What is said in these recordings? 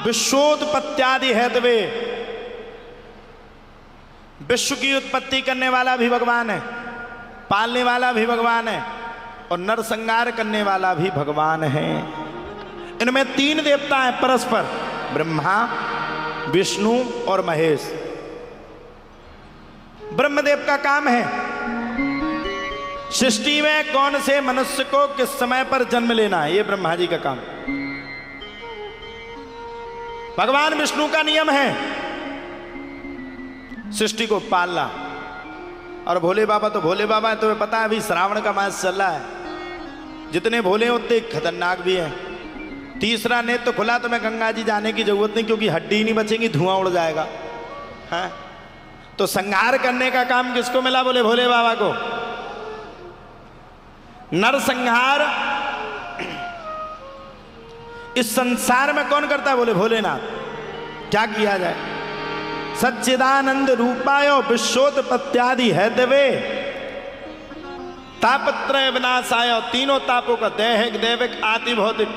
विश्वोत्पत्त्यादि Hathaway, विश्व की उत्पत्ति करने वाला भी भगवान है, पालने वाला भी भगवान है और नरसंहार करने वाला भी भगवान है। इनमें तीन देवता हैं परस्पर, ब्रह्मा, विष्णु और महेश। ब्रह्मदेव का काम है सृष्टि में कौन से मनुष्य को किस समय पर जन्म लेना है, यह ब्रह्मा जी का काम। भगवान विष्णु का नियम है सृष्टि को पालना, और भोले बाबा तो भोले बाबा है। तुम्हें पता है अभी श्रावण का मास चल रहा है, जितने भोले उतने खतरनाक भी हैं। तीसरा नेत्र तो खुला, तुम्हें गंगा जी जाने की जरूरत नहीं, क्योंकि हड्डी नहीं बचेगी, धुआं उड़ जाएगा। है तो संहार करने का काम किसको मिला? बोले भोले बाबा को। नरसंहार इस संसार में कौन करता है? बोले भोलेनाथ। क्या किया जाए? सच्चिदानंद रूपाय विश्वोत्पत्त्यादि हेतवे तापत्रय विनाशाय, तीनों तापों का, दैहिक, दैविक, आति भौतिक,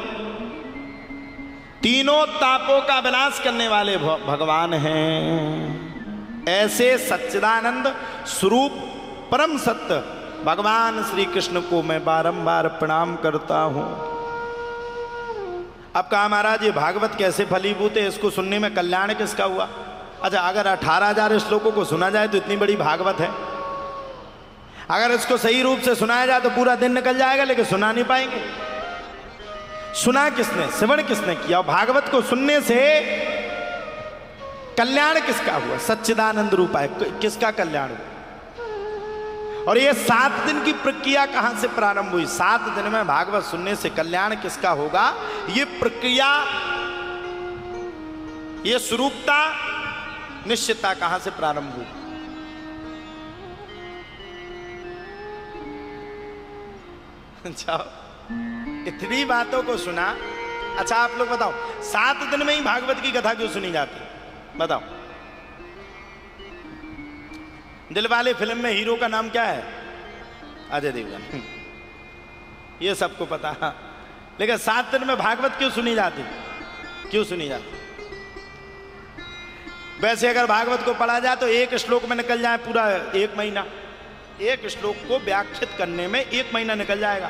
तीनों तापों का विनाश करने वाले भगवान हैं। ऐसे सच्चिदानंद स्वरूप परम सत्य भगवान श्री कृष्ण को मैं बारंबार प्रणाम करता हूं। अब कहा महाराज ये भागवत कैसे फलीभूत है, इसको सुनने में कल्याण किसका हुआ? अच्छा, अगर 18,000 श्लोकों को सुना जाए तो इतनी बड़ी भागवत है। अगर इसको सही रूप से सुनाया जाए तो पूरा दिन निकल जाएगा, लेकिन सुना नहीं पाएंगे। सुना किसने? श्रवण किसने किया? और भागवत को सुनने से कल्याण किसका हुआ? सच्चिदानंद रूप है, किसका कल्याण हुआ? और ये 7 दिन की प्रक्रिया कहां से प्रारंभ हुई? 7 दिन में भागवत सुनने से कल्याण किसका होगा? ये प्रक्रिया, ये स्वरूपता, निश्चितता कहां से प्रारंभ हुई? जाओ, इतनी बातों को सुना। अच्छा आप लोग बताओ, 7 दिन में ही भागवत की कथा क्यों सुनी जाती? बताओ। दिलवाले फिल्म में हीरो का नाम क्या है? अजय देवगन। ये सबको पता है, लेकिन 7 दिन में भागवत क्यों सुनी जाती? क्यों सुनी जाती? वैसे अगर भागवत को पढ़ा जाए तो एक श्लोक में निकल जाए पूरा 1 महीना। एक श्लोक को व्याख्यात करने में 1 महीना निकल जाएगा।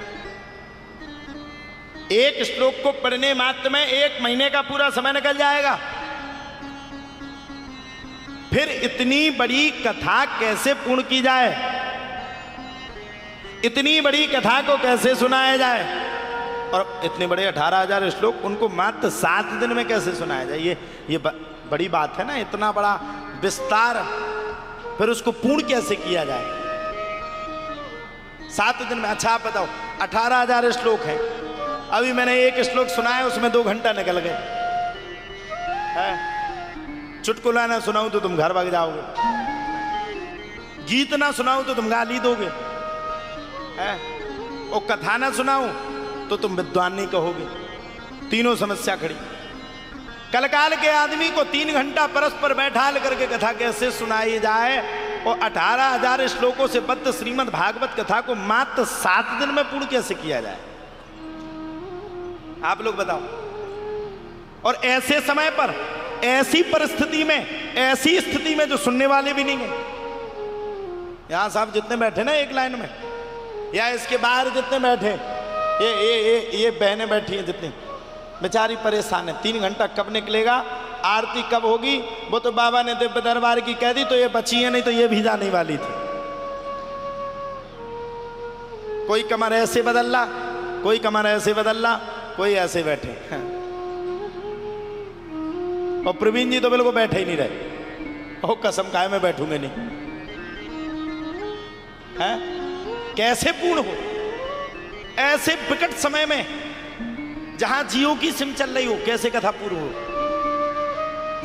एक श्लोक को पढ़ने मात्र में 1 महीने का पूरा समय निकल जाएगा। फिर इतनी बड़ी कथा कैसे पूर्ण की जाए? इतनी बड़ी कथा को कैसे सुनाया जाए? और इतने बड़े 18,000 श्लोक, उनको मात्र 7 दिन में कैसे सुनाया जाए? ये बड़ी बात है ना, इतना बड़ा विस्तार, फिर उसको पूर्ण कैसे किया जाए 7 दिन में? अच्छा आप बताओ, 18,000 श्लोक हैं, अभी मैंने एक श्लोक सुनाया, उसमें 2 घंटा निकल गए। चुटकुला ना सुनाऊं तो तुम घर भाग जाओगे, गीत ना सुनाऊं तो तुम गाली दोगे, और कथा ना सुनाऊं तो तुम विद्वान नहीं कहोगे। तीनों समस्या खड़ी। कलकाल के आदमी को 3 घंटा परस्पर बैठा करके कथा कैसे सुनाई जाए, और 18,000 श्लोकों से बद्ध श्रीमद् भागवत कथा को मात्र 7 दिन में पूर्ण कैसे किया जाए? आप लोग बताओ। और ऐसे समय पर, ऐसी परिस्थिति में, ऐसी स्थिति में जो सुनने वाले भी नहीं है। यहां साहब जितने बैठे ना एक लाइन में, या इसके बाहर जितने बैठे, ये बहनें बैठी हैं जितनी, बेचारी परेशान है। 3 घंटा कब निकलेगा, आरती कब होगी? वो तो बाबा ने दिव्य दरबार की कह दी तो ये बची है, नहीं तो ये भी जाने वाली थी। कोई कमर ऐसे बदल ला, कोई कमर ऐसे बदल ला, कोई ऐसे बैठे। और प्रवीण जी तो बिल्कुल बैठे ही नहीं रहे। ओ कसम खाए मैं बैठूंगे नहीं। है कैसे पूर्ण हो ऐसे विकट समय में, जहां जियो की सिम चल रही हो, कैसे कथा पूरी हो?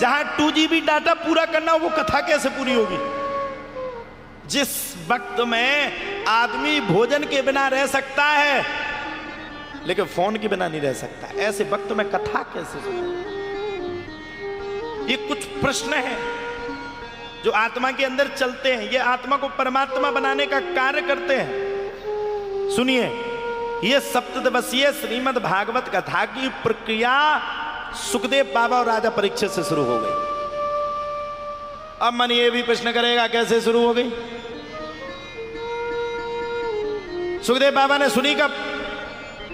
जहां 2GB डाटा पूरा करना हो, वो कथा कैसे पूरी होगी? जिस वक्त में आदमी भोजन के बिना रह सकता है, लेकिन फोन के बिना नहीं रह सकता, ऐसे वक्त में कथा कैसे सुने? ये कुछ प्रश्न हैं जो आत्मा के अंदर चलते हैं, ये आत्मा को परमात्मा बनाने का कार्य करते हैं। सुनिए, ये 7 दिवसीय श्रीमद् भागवत कथा की प्रक्रिया सुखदेव बाबा और राजा परीक्षित से शुरू हो गई। अब मन ये भी प्रश्न करेगा कैसे शुरू हो गई? सुखदेव बाबा ने सुनी कब,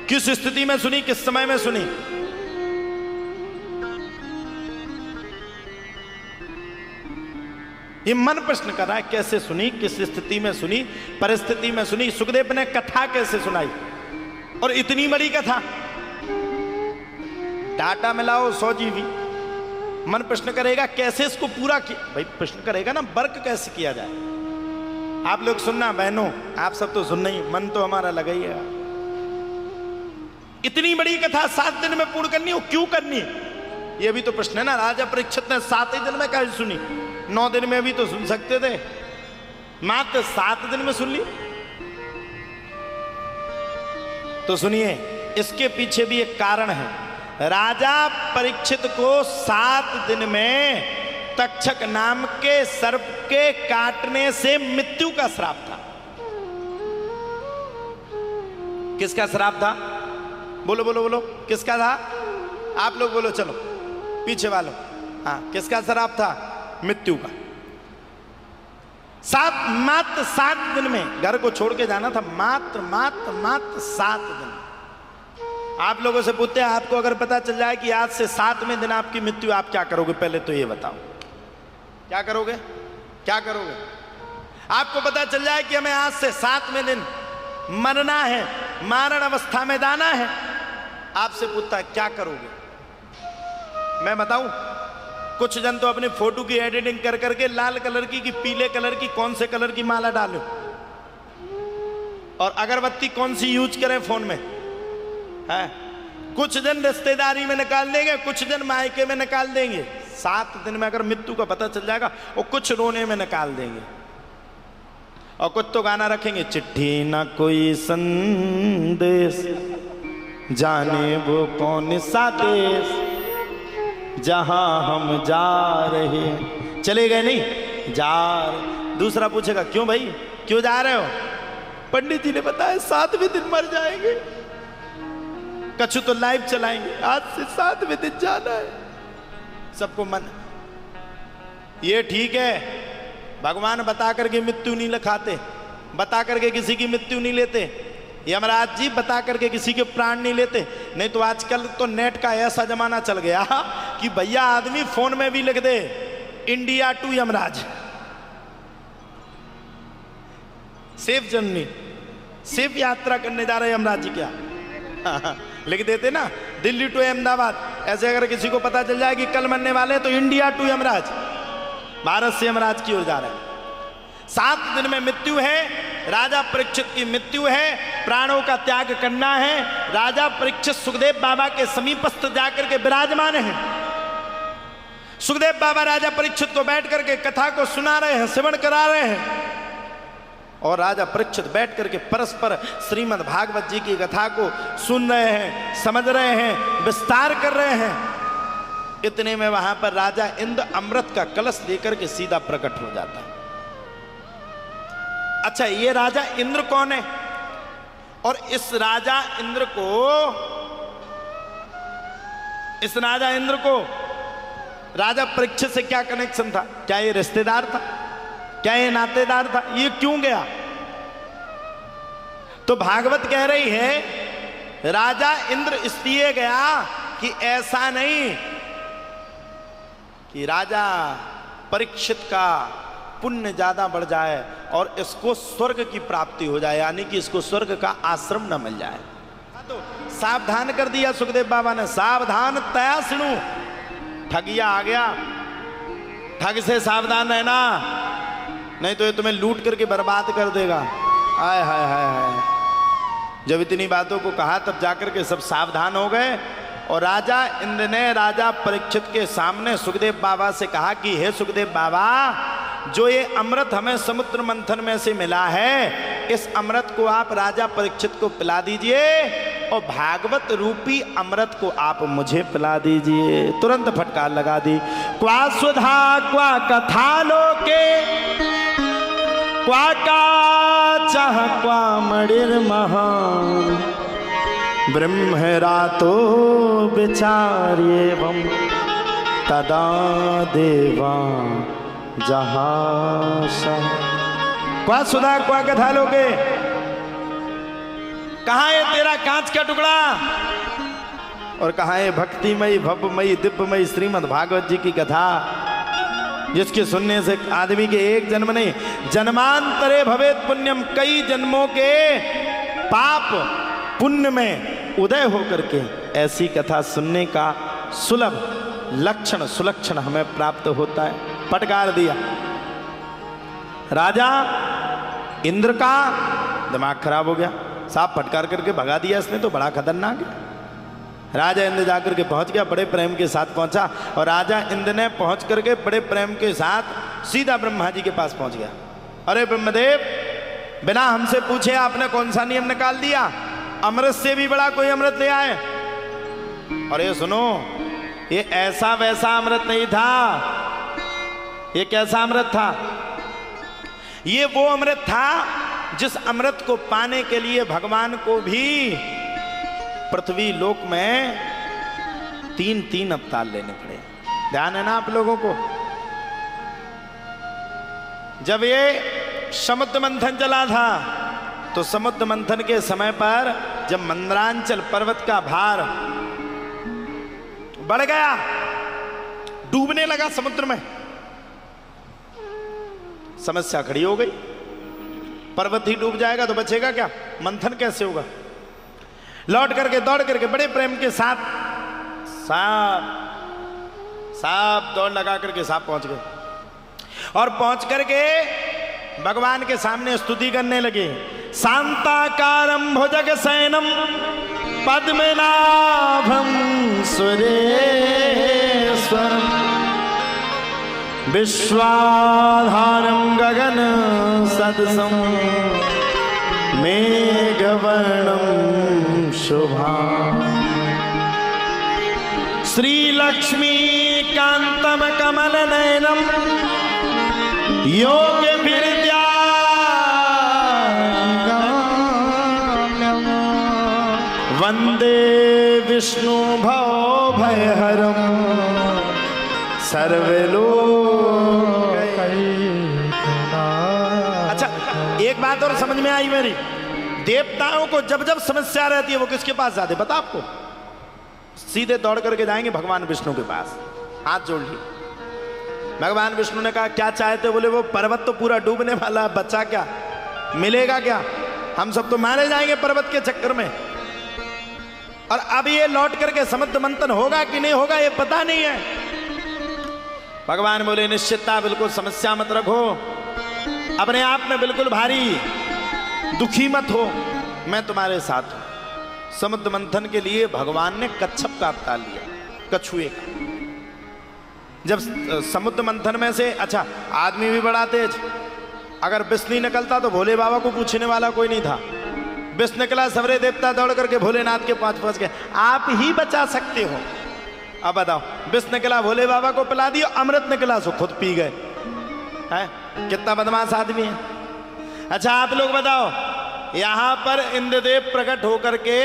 किस स्थिति में सुनी, किस समय में सुनी? ये मन प्रश्न कर रहा है कैसे सुनी, किस स्थिति में सुनी, परिस्थिति में सुनी। सुखदेव ने कथा कैसे सुनाई, और इतनी बड़ी कथा, डाटा मिलाओ 100 GB। मन प्रश्न करेगा कैसे इसको पूरा किया। भाई प्रश्न करेगा ना वर्क कैसे किया जाए। आप लोग सुनना बहनों, आप सब तो सुनना ही, मन तो हमारा लगा ही है। इतनी बड़ी कथा 7 दिन में पूर्ण करनी हो, क्यों करनी? ये भी तो प्रश्न है ना। राजा परीक्षित ने 7 ही दिन में कैसे सुनी? 9 दिन में भी तो सुन सकते थे, मात्र 7 दिन में सुन ली। तो सुनिए, इसके पीछे भी एक कारण है। राजा परीक्षित को 7 दिन में तक्षक नाम के सर्प के काटने से मृत्यु का श्राप था। किसका श्राप था? बोलो बोलो बोलो, किसका था? आप लोग बोलो, चलो पीछे वालों। हाँ, किसका श्राप था? मृत्यु का। मात्र 7 दिन में घर को छोड़ के जाना था, मात्र 7 दिन। आप लोगों से पूछते हैं, आपको अगर पता चल जाए कि आज से 7वें दिन आपकी मृत्यु, आप क्या करोगे? पहले तो ये बताओ, क्या करोगे? क्या करोगे? आपको पता चल जाए कि हमें आज से 7वें दिन मरना है, मारण अवस्था में जाना है, आपसे पूछता है क्या करोगे? मैं बताऊं, कुछ जन तो अपने फोटो की एडिटिंग कर करके लाल कलर की पीले कलर की, कौन से कलर की माला डालो, और अगरबत्ती कौन सी यूज करें फोन में है। कुछ जन रिश्तेदारी में निकाल देंगे, कुछ जन मायके में निकाल देंगे। 7 दिन में अगर मृत्यु का पता चल जाएगा, वो कुछ रोने में निकाल देंगे, और कुछ तो गाना रखेंगे, चिट्ठी ना कोई संदेश, जाने वो कौन सा देश, जहां हम जा रहे। चले गए नहीं, जा रहे। दूसरा पूछेगा क्यों भाई, क्यों जा रहे हो? पंडित जी ने बताया 7वें दिन मर जाएंगे। कछु तो लाइव चलाएंगे, आज से 7वें दिन जाना है। सबको मन, ये ठीक है, भगवान बता करके मृत्यु नहीं लिखाते, बता करके किसी की मृत्यु नहीं लेते। यमराज जी बता करके किसी के प्राण नहीं लेते। नहीं तो आजकल तो नेट का ऐसा जमाना चल गया कि भैया आदमी फोन में भी लिख दे, India to Yamraj, safe journey, safe यात्रा करने जा रहे यमराज जी। क्या लिख देते ना, दिल्ली टू अहमदाबाद। ऐसे अगर किसी को पता चल जाए कि कल मरने वाले, तो इंडिया टू यमराज, भारत से यमराज की ओर जा रहे हैं। 7 दिन में मृत्यु है, राजा परीक्षित की मृत्यु है, प्राणों का त्याग करना है। राजा परीक्षित सुखदेव बाबा के समीपस्थ जाकर के विराजमान हैं। सुखदेव बाबा राजा परीक्षित को बैठ करके कथा को सुना रहे हैं, श्रवण करा रहे हैं, और राजा परीक्षित बैठ करके परस्पर श्रीमद् भागवत जी की कथा को सुन रहे हैं, समझ रहे हैं, विस्तार कर रहे हैं। इतने में वहां पर राजा इंद्र अमृत का कलश लेकर के सीधा प्रकट हो जाता है। अच्छा, ये राजा इंद्र कौन है? और इस राजा इंद्र को राजा परीक्षित से क्या कनेक्शन था? क्या ये रिश्तेदार था? क्या ये नातेदार था? ये क्यों गया? तो भागवत कह रही है राजा इंद्र इसलिए गया कि ऐसा नहीं कि राजा परीक्षित का पुण्य ज्यादा बढ़ जाए और इसको स्वर्ग की प्राप्ति हो जाए, यानी कि इसको स्वर्ग का आश्रम न मिल जाए। तो सावधान कर दिया सुखदेव बाबा ने, सावधान तया सुनो, ठगिया आ गया, ठग से सावधान रहना, नहीं तो ये तुम्हें लूट करके बर्बाद कर देगा। आय हाय हाय हाय। जब इतनी बातों को कहा तब जाकर के सब सावधान हो गए, और राजा इंद्र ने राजा परीक्षित के सामने सुखदेव बाबा से कहा कि हे सुखदेव बाबा, जो ये अमृत हमें समुद्र मंथन में से मिला है, इस अमृत को आप राजा परीक्षित को पिला दीजिए, और भागवत रूपी अमृत को आप मुझे पिला दीजिए। तुरंत फटकार लगा दी, क्वा सुधा क्वा कथा लोके, क्वा का चाह क्वा मणिर महान, ब्रह्मरातो विचार्येवं तदा देवा जहास। क्वा सुधा क्वा कथा लोगे, कहाँ है तेरा कांच का टुकड़ा और कहाँ है भक्तिमयी भवमयी दिव्यमयी श्रीमद् भागवत जी की कथा, जिसके सुनने से आदमी के एक जन्म नहीं जन्मांतरे भवेत पुण्यम, कई जन्मों के पाप पुण्य में उदय होकर के ऐसी कथा सुनने का सुलभ लक्षण सुलक्षण हमें प्राप्त होता है। फटकार दिया राजा इंद्र का दिमाग खराब हो गया, साफ फटकार करके भगा दिया इसने, तो बड़ा खतरनाक है। राजा इंद्र जाकर के पहुंच गया, बड़े प्रेम के साथ पहुंचा, और राजा इंद्र ने पहुंच करके बड़े प्रेम के साथ सीधा ब्रह्मा जी के पास पहुंच गया। अरे ब्रह्मदेव, बिना हमसे पूछे आपने कौन सा नियम निकाल दिया, अमृत से भी बड़ा कोई अमृत ले आए। और ये सुनो, ये ऐसा वैसा अमृत नहीं था। ये कैसा अमृत था? ये वो अमृत था जिस अमृत को पाने के लिए भगवान को भी पृथ्वी लोक में 3-3 अवतार लेने पड़े। ध्यान है ना आप लोगों को? जब ये समुद्र मंथन चला था, तो समुद्र मंथन के समय पर जब मंदरांचल पर्वत का भार बढ़ गया, डूबने लगा समुद्र में, समस्या खड़ी हो गई। पर्वत ही डूब जाएगा तो बचेगा क्या? मंथन कैसे होगा? लौट करके दौड़ करके बड़े प्रेम के साथ सांप दौड़ लगा करके सांप पहुंच गए, और पहुंच करके भगवान के सामने स्तुति करने लगे। शांताकारं भुजगशयनं पद्मनाभं सुरेश्वरं विश्वाधारं गगन सदसं मेघवर्णं शुभां श्रीलक्ष्मीकान्तं कमलनयनं योगविद्यागम्यं वन्दे विष्णु भवभयहरं सर्वलोक। अच्छा, एक बात और समझ में आई मेरी, देवताओं को जब जब समस्या रहती है वो किसके पास जाते बता आपको? सीधे दौड़ करके जाएंगे भगवान विष्णु के पास, हाथ जोड़ लिए। भगवान विष्णु ने कहा क्या चाहते? बोले वो पर्वत तो पूरा डूबने वाला है, बच्चा क्या मिलेगा क्या? हम सब तो मारे जाएंगे पर्वत के चक्कर में, और अब ये लौट करके समुद्र मंथन होगा कि नहीं होगा ये पता नहीं है। भगवान बोले निश्चितता, बिल्कुल समस्या मत रखो, अपने आप में बिल्कुल भारी दुखी मत हो, मैं तुम्हारे साथ हूं। समुद्र मंथन के लिए भगवान ने कच्छप का अवतार लिया, कछुए का। जब समुद्र मंथन में से, अच्छा आदमी भी बड़ा तेज, अगर विष नहीं निकलता तो भोले बाबा को पूछने वाला कोई नहीं था। विष निकला, सवरे देवता दौड़ करके भोलेनाथ के पास पहुंच गए, आप ही बचा सकते हो। अब बताओ, विष निकला भोले बाबा को पिला दिया, अमृत निकला सो खुद पी गए। है कितना बदमाश आदमी है। अच्छा आप लोग बताओ, यहां पर इंद्रदेव प्रकट होकर के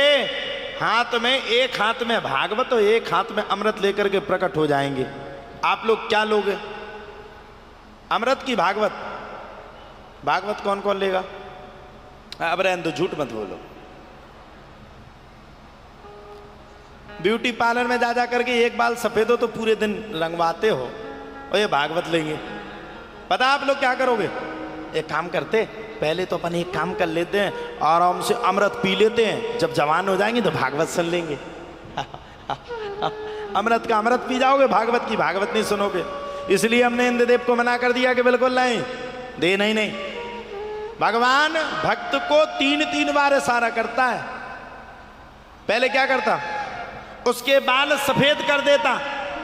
हाथ में, एक हाथ में भागवत और एक हाथ में अमृत लेकर के प्रकट हो जाएंगे, आप लोग क्या लोगे? अमृत की भागवत? भागवत कौन कौन लेगा? अब रहने दो, झूठ मत बोलो। ब्यूटी पार्लर में जा करके एक बाल सफेद हो तो पूरे दिन रंगवाते हो, और ये भागवत लेंगे। पता आप लोग क्या करोगे? एक काम करते, पहले तो अपन एक काम कर लेते हैं, आराम से अमृत पी लेते हैं, जब जवान हो जाएंगे तो भागवत सुन लेंगे। अमृत का अमृत पी जाओगे, भागवत की भागवत नहीं सुनोगे। इसलिए हमने इंद्रदेव को मना कर दिया कि बिल्कुल नहीं, दे नहीं। भगवान भक्त को 3-3 बार इशारा करता है। पहले क्या करता? उसके बाल सफेद कर देता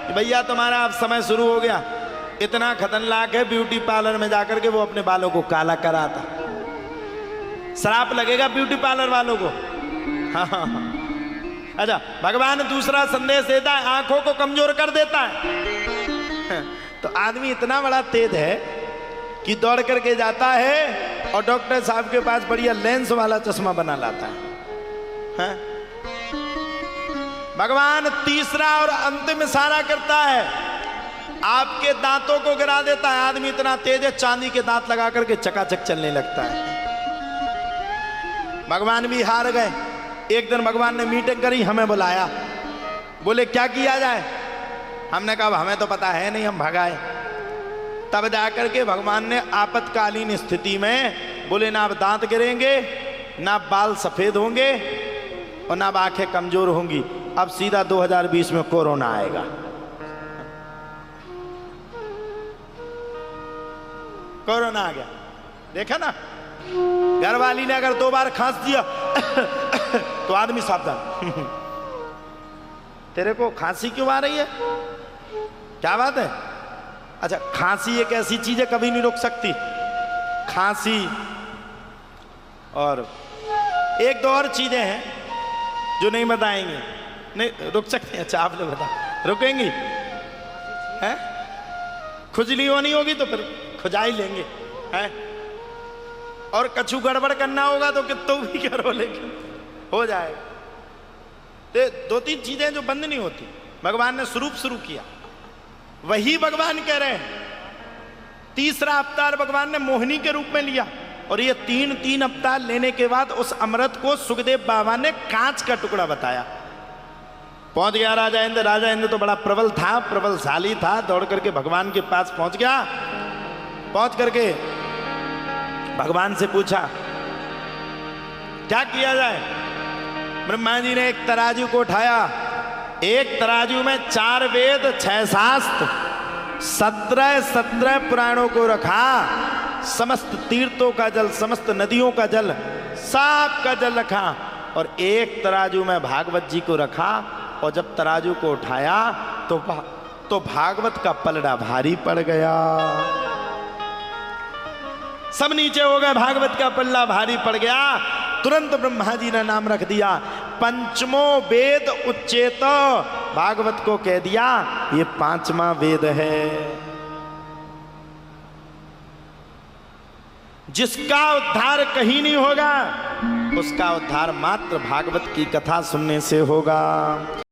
कि भैया तुम्हारा अब समय शुरू हो गया। इतना खतरनाक है, ब्यूटी पार्लर में जाकर के वो अपने बालों को काला कराता। श्राप लगेगा ब्यूटी पार्लर वालों को। हाँ। अच्छा, भगवान दूसरा संदेश देता है, आंखों को कमजोर कर देता है। तो आदमी इतना बड़ा तेज है कि दौड़ करके जाता है और डॉक्टर साहब के पास बढ़िया लेंस वाला चश्मा बना लाता है। भगवान तीसरा और अंतिम इशारा करता है, आपके दांतों को गिरा देता है। आदमी इतना तेज है, चांदी के दांत लगा करके चकाचक चलने लगता है। भगवान भी हार गए। एक दिन भगवान ने मीटिंग करी, हमें बुलाया, बोले क्या किया जाए। हमने कहा हमें तो पता है नहीं, हम भगाए। तब जाकर के भगवान ने आपातकालीन स्थिति में बोले ना अब दांत गिरेंगे, ना बाल सफेद होंगे और ना आंखें कमजोर होंगी। अब सीधा 2020 में कोरोना आएगा। कोरोना आ गया, देखा ना। घर वाली ने अगर 2 बार खांस दिया तो आदमी सावधान। तेरे को खांसी क्यों आ रही है, क्या बात है। अच्छा, खांसी एक ऐसी चीज है कभी नहीं रुक सकती। खांसी और 1-2 और चीजें हैं जो नहीं बताएंगे, नहीं रुक सकते। अच्छा आप लोग बता, रुकेंगी हैं? खुजली होनी होगी तो फिर खुजा ही लेंगे हैं, और कछु गड़बड़ करना होगा तो कितो भी करो, लेकिन हो जाएगा। तो 2-3 चीजें जो बंद नहीं होती, भगवान ने स्वरूप शुरू किया। वही भगवान कह रहे हैं, तीसरा अवतार भगवान ने मोहिनी के रूप में लिया, और ये 3 अवतार लेने के बाद उस अमृत को सुखदेव बाबा ने कांच का टुकड़ा बताया। पहुंच गया राजा इंद्र। राजा इंद्र तो बड़ा प्रबल था, प्रबलशाली था, दौड़ करके भगवान के पास पहुंच गया। पहुंच करके भगवान से पूछा क्या किया जाए। ब्रह्मा जी ने एक तराजू को उठाया, एक तराजू में 4 वेद 6 शास्त्र 17 पुराणों को रखा, समस्त तीर्थों का जल, समस्त नदियों का जल, सब का जल रखा, और एक तराजू में भागवत जी को रखा। और जब तराजू को उठाया तो भागवत का पलड़ा भारी पड़ गया। सब नीचे हो गए, भागवत का पल्ला भारी पड़ गया। तुरंत ब्रह्मा जी ने नाम रख दिया, पंचमो वेद उच्चेत। भागवत को कह दिया ये 5वां वेद है। जिसका उद्धार कहीं नहीं होगा, उसका उद्धार मात्र भागवत की कथा सुनने से होगा।